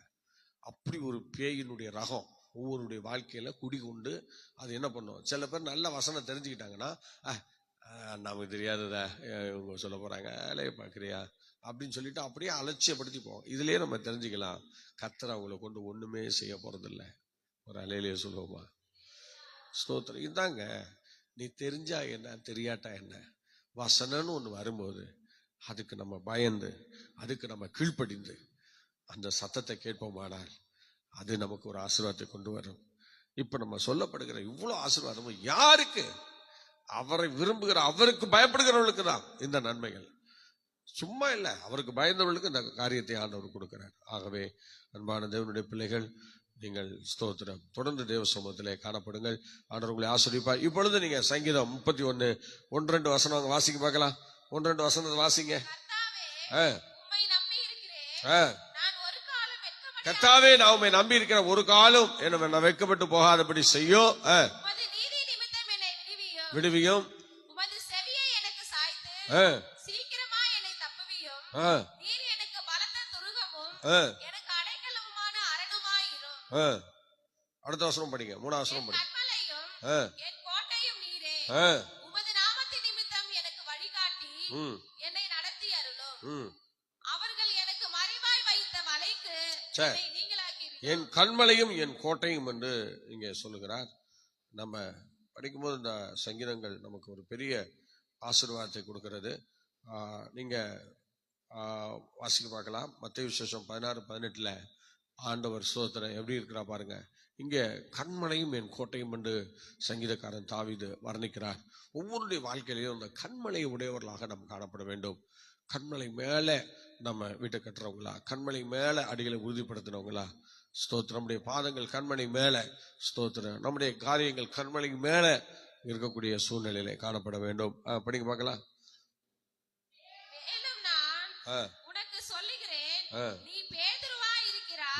அப்படி ஒரு பேயினுடைய ரகம் ஒவ்வொருடைய வாழ்க்கையில குடிகொண்டு அது என்ன பண்ணும். சில பேர் நல்ல வசனம் தெரிஞ்சுக்கிட்டாங்கன்னா, நமக்கு தெரியாததா இவங்க சொல்ல போறாங்க, வேலையை பார்க்குறியா அப்படின்னு சொல்லிட்டு அப்படியே அலட்சியப்படுத்தி போவோம். இதுலயே நம்ம தெரிஞ்சுக்கலாம், கர்த்தர் அவங்களை கொண்டு ஒண்ணுமே செய்ய போறதில்லை. ஒரு அலையிலேயே சொல்லுவோமா? ஸ்தோத்திரம். இதாங்க, நீ தெரிஞ்சா என்ன தெரியாட்டா என்ன, வசனம்னு ஒண்ணு வரும்போது அதுக்கு நம்ம பயந்து, அதுக்கு நம்ம கீழ்ப்படிந்து அந்த சத்தத்தை கேட்போமானால் அது நமக்கு ஒரு ஆசீர்வாதத்தை கொண்டு வரும். இப்ப நம்ம சொல்லப்படுகிற இவ்வளவு ஆசீர்வாதமும் யாருக்கு? அவரை விரும்புகிற, அவருக்கு பயப்படுகிறவர்களுக்கு தான் இந்த நன்மைகள். சும்மா இல்ல, அவருக்கு பயந்தவர்களுக்கு இந்த காரியத்தை ஆண்டவர் கொடுக்கிறார். ஆகவே அன்பான தேவனுடைய பிள்ளைகள், நீங்கள் ஸ்தோத்திரம் தொடர்ந்து தேவ சமூகத்திலே காணப்படுங்கள். ஆண்டவர் உங்களை ஆசீர்வதிப்பார். இப்பொழுது நீங்க சங்கீதம் 31 1-2 வசனம் வாசிக்க பார்க்கலாம். 1-2 வசனத்தை வாசிங்க. கர்த்தாவே, நான் உம்மை நம்பி இருக்கிற, ஒரு காலம் என்ன வெட்கப்பட்டு போகாதபடி செய்யும், விடுவியும், அடுத்த வசனம் படிங்க. 3 வசனம் படிங்க. என் கண்மலையும் என் கோட்டையும் என்று இங்கே சொல்லுகிறார். நம்ம படிக்கும்போது இந்த சங்கீதங்கள் நமக்கு ஒரு பெரிய ஆசீர்வாதத்தை கொடுக்கிறது. நீங்க வாசிக்க பார்க்கலாம். மத்தேயு விசேஷம் 16-18 ஆண்டவர் ஸ்தோத்திரம் எப்படி இருக்கிறா பாருங்க. இங்க கண்மலையும் என் கோட்டையும் என்று சங்கீதக்காரன் தாவீது வர்ணிக்கிறார். ஒவ்வொருடைய வாழ்க்கையிலையும் அந்த கண்மலை உடையவர்களாக நம்ம காணப்பட வேண்டும். கண்மலை மேல நம்ம வீட்டை கட்டுறவங்களா, கண்மலை மேல அடிகளை உறுதிப்படுத்தினவங்களா, ஸ்தோத்திரம். நம்முடைய பாதங்கள் கண்மலை மேல, ஸ்தோத்திரம், நம்முடைய காரியங்கள் கண்மலை மேல இருக்கக்கூடிய சூழ்நிலையில காணப்பட வேண்டும். படிங்க பார்க்கலாம்.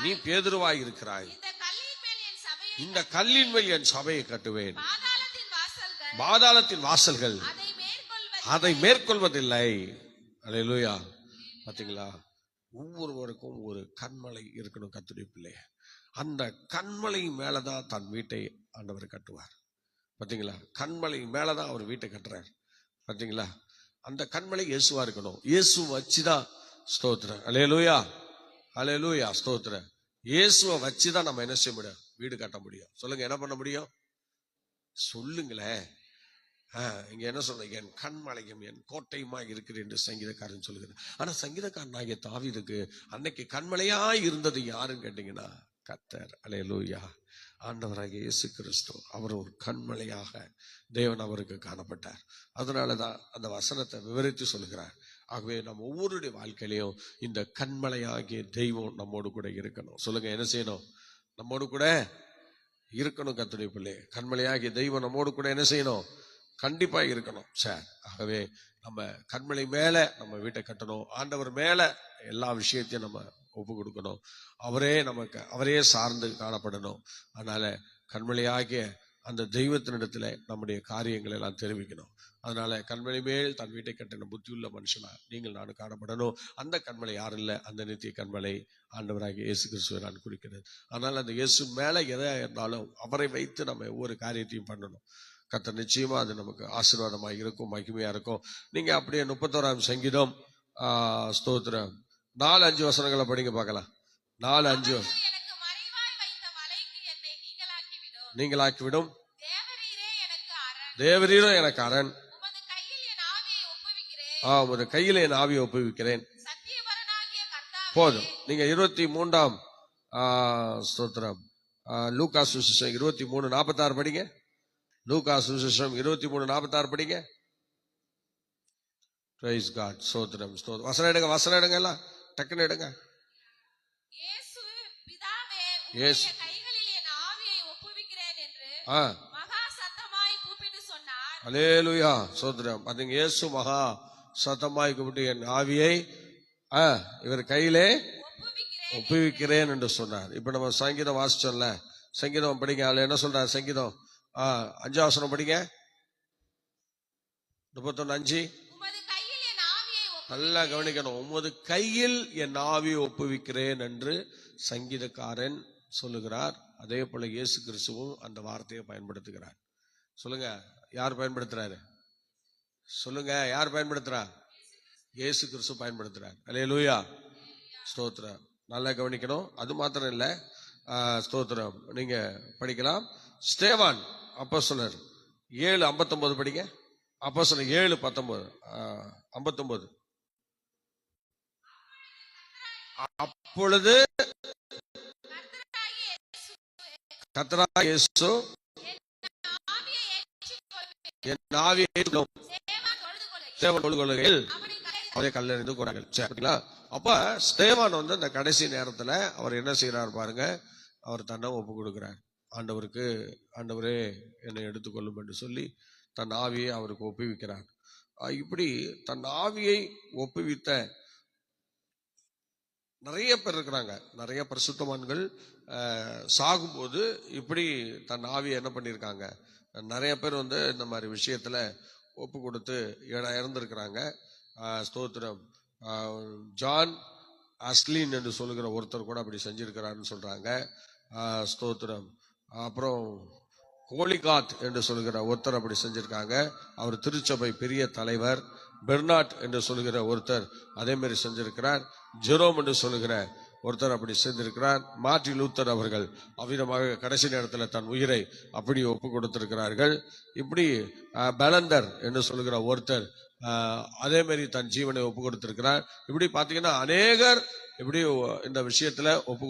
நீ பேதுருவாய் இருக்கிறாய், இந்த கல்லின் மேல் என் சபையை கட்டுவேன், பாதாளத்தின் வாசல்கள் அதை மேற்கொள்வதில்லை. அல்லேலூயா. பாத்தீங்களா, ஒவ்வொருவருக்கும் ஒரு கண்மலை இருக்கணும். கர்த்தருடைய பிள்ளைய அந்த கண்மலை மேலதான் தன் வீட்டை ஆண்டவர் கட்டுவார். பாத்தீங்களா, கண்மலை மேலதான் அவர் வீட்டை கட்டுறார். பாத்தீங்களா, அந்த கண்மலை இயேசுவா இருக்கணும். இயேசு வச்சுதான், ஸ்தோத்திரம், அல்லேலூயா, அல்லேலூயா, ஸ்தோத்திரம், இயேசுவை வச்சுதான் நம்ம என்ன செய்ய முடியும்? வீடு கட்ட முடியும். சொல்லுங்க, என்ன பண்ண முடியும்? சொல்லுங்களேன். இங்க என்ன சொல்ற? என் கண்மலையும் என் கோட்டையுமா இருக்கிறேன் என்று சங்கீதக்காரன் சொல்லுகிறார். ஆனா சங்கீதக்காரன் ஆகிய தாவீதுக்கு அன்னைக்கு கண்மலையாய் இருந்தது யாருன்னு கேட்டீங்கன்னா கர்த்தர். அல்லேலூயா, ஆண்டவராகிய இயேசு கிறிஸ்து. அவர் ஒரு கண்மலையாக தேவன் அவருக்கு காணப்பட்டார். அதனாலதான் அந்த வசனத்தை விவரித்து சொல்லுகிறார். ஆகவே நம்ம ஒவ்வொருடைய வாழ்க்கையிலையும் இந்த கண்மலையாகிய தெய்வம் நம்மோடு கூட இருக்கணும். சொல்லுங்க, என்ன செய்யணும்? நம்மோடு கூட இருக்கணும். கர்த்தருடைய பிள்ளை, கண்மலையாகிய தெய்வம் நம்மோடு கூட என்ன செய்யணும்? கண்டிப்பா இருக்கணும் சார். ஆகவே நம்ம கண்மலை மேல நம்ம வீட்டை கட்டணும். ஆண்டவர் மேல எல்லா விஷயத்தையும் நம்ம ஒப்பு கொடுக்கணும். அவரே சார்ந்து காணப்படணும். அதனால கண்மலையாகிய அந்த தெய்வத்தினிடத்துல நம்முடைய காரியங்களை எல்லாம் தெரிவிக்கணும். அதனால கண்மலை மேல் தன் வீட்டை கட்டின புத்தியுள்ள மனுஷனா நீங்கள் நானும் காணப்படணும். அந்த கண்மலை யாரும் இல்லை, அந்த நித்திய கண்மலை ஆண்டவராகிய இயேசு கிறிஸ்துவை நான் குறிக்கிறேன். அதனால அந்த இயேசு மேல எதை இருந்தாலும் அவரை வைத்து நம்ம ஒவ்வொரு காரியத்தையும் பண்ணணும். கர்த்தர் நிச்சயமா அது நமக்கு ஆசீர்வாதமா இருக்கும், மகிமையா இருக்கும். நீங்க அப்படியே 31ஆம் சங்கீதம் ஸ்தோத்திரம் 4-5 வசனங்களை படிங்க பார்க்கலாம். 4-5 நீங்களாக்கிவிடும், தேவரீரோ எனக்கு அரண், உமது கையில என் ஆவியை ஒப்புவிக்கிறேன். போதும். நீங்க 23ஆம் ஸ்தோத்திரம் லூக்கா சுவிசேஷம் 23:46 படிங்க. லூக்கா சுவிசேஷம் 23:46 படிங்க. Praise God. ஸ்தோத்திரம், ஸ்தோத்திரம். வசனம் எடுங்க எல்லாம் டக்குன்னு எடுங்க. இயேசு பிதாவே, உம்முடைய கைகளில் என் ஆவியை ஒப்புவிக்கிறேன் என்று மகா சத்தமாய் கூப்பிட்டார். அல்லேலூயா சோதரம். பாத்தீங்க, இயேசு மகா சத்தமாய் கூப்பிட்டு என் ஆவியை இவர் கையிலே ஒப்புவிக்கிறேன் என்று சொன்னார். இப்ப நம்ம சங்கீதம் வாசிச்சோம்ல, சங்கீதம் படிங்க. அதுல என்ன சொல்றாரு? சங்கீதம் 5 வசனம் படிங்க. 31:5. உமது கையில் என் ஆவியை நல்லா கவனிக்கணும். உமது கையில் என் ஆவியை ஒப்புவிக்கிறேன் என்று சங்கீதக்காரன் சொல்லுகிறார். அதே போல இயேசு கிறிஸ்துவும் அந்த வார்த்தையை பயன்படுத்துகிறார். சொல்லுங்க, யார் பயன்படுத்துறாரு? சொல்லுங்க, யார் பயன்படுத்துறா? இயேசு கிறிஸ்து பயன்படுத்துறார். அல்லேலூயா ஸ்தோத்திரம். நல்லா கவனிக்கணும். அது மாத்திரம் இல்ல, ஸ்தோத்திரம், நீங்க படிக்கலாம். ஸ்தேவான் அப்போஸ்தலர் 7:59 படிங்க. அப்போஸ்தலர் 7:19 59. அப்பொழுது கர்த்தராகிய இயேசு என் ஆவியை ஸ்தேவான் தொழுகையில் அவரை கல்லெறிந்து கொண்டார்கள். சரிங்களா? அப்ப ஸ்தேவான் அந்த கடைசி நேரத்துல அவர் என்ன செய்யறாரு பாருங்க. அவர் தன்னை ஒப்பு கொடுக்கிறார் ஆண்டவருக்கு. ஆண்டவரே என்னை எடுத்துக்கொள்ளும் என்று சொல்லி தன் ஆவியை அவருக்கு ஒப்புவிக்கிறார். இப்படி தன் ஆவியை ஒப்புவித்த நிறைய பேர் இருக்கிறாங்க. நிறைய பரிசுத்தவான்கள் சாகும்போது இப்படி தன் ஆவியை என்ன பண்ணியிருக்காங்க. நிறைய பேர் இந்த மாதிரி விஷயத்துல ஒப்பு கொடுத்து இறந்திருக்கிறாங்க. ஸ்தோத்திரம். ஜான் அஸ்லின் என்று சொல்லுகிற ஒருத்தர் கூட அப்படி செஞ்சிருக்கிறாருன்னு சொல்றாங்க. ஸ்தோத்திரம். அப்புறம் கோலிகாத் என்று சொல்லுகிற ஒருத்தர் அப்படி செஞ்சிருக்காங்க. அவர் திருச்சபை பெரிய தலைவர். பெர்னாட் என்று சொல்லுகிற ஒருத்தர் அதே மாதிரி செஞ்சிருக்கிறார். ஜெரோம் என்று சொல்லுகிற ஒருத்தர் அப்படி செஞ்சிருக்கிறார். மார்ட்டின் லூத்தர் அவர்கள் அவ்விதமாக கடைசி நேரத்தில் தன் உயிரை அப்படி ஒப்பு கொடுத்திருக்கிறார்கள். இப்படி பெலந்தர் என்று சொல்லுகிற ஒருத்தர் அதே மாதிரி தன் ஜீவனை ஒப்பு கொடுத்திருக்கிறார். இப்படி பாத்தீங்கன்னா அநேகர் இப்படி இந்த விஷயத்துல ஒப்பு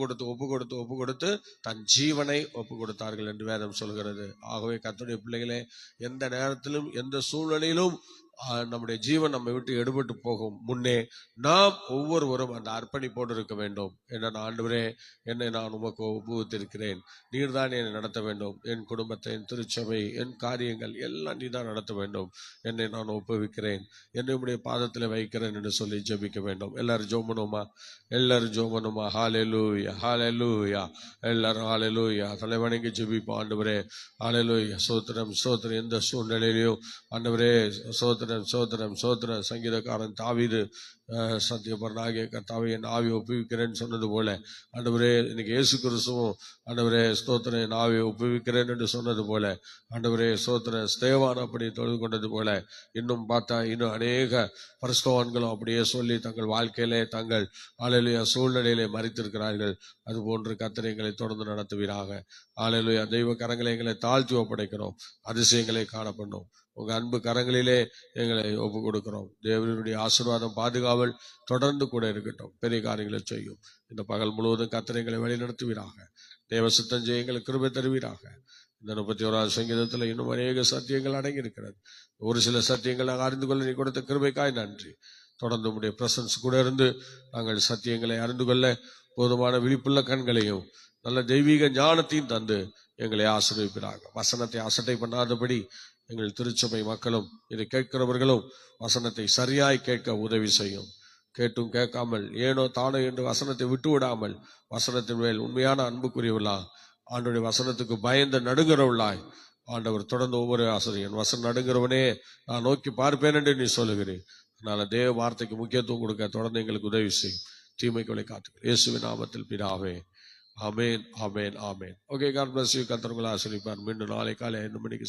கொடுத்து தன் ஜீவனை ஒப்பு கொடுத்தார்கள் என்று வேதம் சொல்கிறது. ஆகவே கர்த்தருடைய பிள்ளைகளே, எந்த நேரத்திலும் எந்த சூழ்நிலையிலும் நம்முடைய ஜீவன் நம்மை விட்டு எடுபட்டு போகும் முன்னே நாம் ஒவ்வொருவரும் அந்த அர்ப்பணிப்போடு இருக்க வேண்டும். என்ன, ஆண்டவரே, என்னை நான் உமக்கு ஒப்புவித்திருக்கிறேன், நீர்தான் என்னை நடத்த வேண்டும். என் குடும்பத்தை, என் திருச்சபை, என் காரியங்கள் எல்லாம் நீதான் நடத்த வேண்டும். என்னை நான் ஒப்புவிக்கிறேன், என்னை உம்முடைய பாதத்தில் வைக்கிறேன் என்று சொல்லி ஜெபிக்க வேண்டும். எல்லாரும் ஜெபணுமா? எல்லாரும் ஜெபணுமா? ஹல்லேலூயா, ஹல்லேலூயா. எல்லாரும் ஹல்லேலூயா. தலைவணங்கி ஜெபிப்போம். ஆண்டவரே, ஹல்லேலூயா. ஸ்தோத்திரம், ஸ்தோத்திரம். எந்த சூழ்நிலையிலும் ஆண்டவரே, ஸ்தோத்திரம், சோத்திரம், சோத்திரம். சங்கீதக்காரன் தாவீது சத்தியபரனாகிய கர்த்தாவை என் ஆவி ஒப்புவிக்கிறேன்னு சொன்னது போல ஆண்டவரே, இன்னைக்கு இயேசு கிறிஸ்துவும் ஆண்டவரே ஸ்தோத்திரம் என் ஆவி ஒப்புவிக்கிறேன் என்று சொன்னது போல ஆண்டவரே ஸ்தோத்திரம் ஸ்தேவான் அப்படி தொழுது கொண்டது போல இன்னும் பார்த்தா இன்னும் அநேக பரிசுத்தவான்களும் அப்படியே சொல்லி தங்கள் வாழ்க்கையிலே தங்கள் ஹல்லேலூயா சூழ்நிலையிலே மரித்திருக்கிறார்கள். அது போன்று கர்த்தர் எங்களை தொடர்ந்து நடத்துவீராக. ஹல்லேலூயா. தெய்வ கரங்களை எங்களை தாழ்த்தி ஒப்படைக்கிறோம். அதிசயங்களை காணப்படும் உங்க அன்பு கரங்களிலே எங்களை ஒப்பு கொடுக்கிறோம். தேவனுடைய ஆசீர்வாதம், பாதுகாவல் தொடர்ந்து கூட இருக்கட்டும். பெரிய காரியங்களை செய்யும். இந்த பகல் முழுவதும் கர்த்தர் எங்களை வழி நடத்துவீராக. தேவ சித்தம் செய்ய எங்களுக்கு கிருபை தருவீராக. இந்த 31வது சங்கீதத்தில் இன்னும் அநேக சத்தியங்கள் அடங்கி இருக்கிறது. ஒரு சில சத்தியங்கள் நாங்கள் அறிந்து கொள்ள நீ கொடுத்த கிருபைக்காய் நன்றி. தொடர்ந்து உடைய பிரசன்ஸ் கூட இருந்து நாங்கள் சத்தியங்களை அறிந்து கொள்ள போதுமான விழிப்புள்ள கண்களையும் நல்ல தெய்வீக ஞானத்தையும் தந்து எங்களை ஆசீர்வதிப்பீராக. வசனத்தை அசட்டை பண்ணாதபடி எங்கள் திருச்சபை மக்களும் இதை கேட்கிறவர்களும் வசனத்தை சரியாய் கேட்க உதவி செய்யும். கேட்டும் கேட்காமல் ஏனோ தானோ என்று வசனத்தை விட்டு விடாமல் வசனத்தின் மேல் உண்மையான அன்புக்குரியவர்களா, ஆண்டவருடைய வசனத்துக்கு பயந்து நடுங்கிறவர்களாய் ஆண்டவர் தொடர்ந்து ஒவ்வொரு ஆசிரியன் வசனம் நடுங்கிறவனே நான் நோக்கி பார்ப்பேன் என்று நீ சொல்லுகிறேன். அதனால தேவ வார்த்தைக்கு முக்கியத்துவம் கொடுக்க தொடர்ந்து எங்களுக்கு உதவி செய்யும். தீமைகளை காத்துக்கிறேன் இயேசுவின் நாமத்தில் பிதாவே. ஆமேன், ஆமேன், ஆமேன். Okay, God bless you. கர்த்தர் உங்களை ஆசீர்வதிப்பார். மீண்டும் நாளை காலை 5 மணிக்கு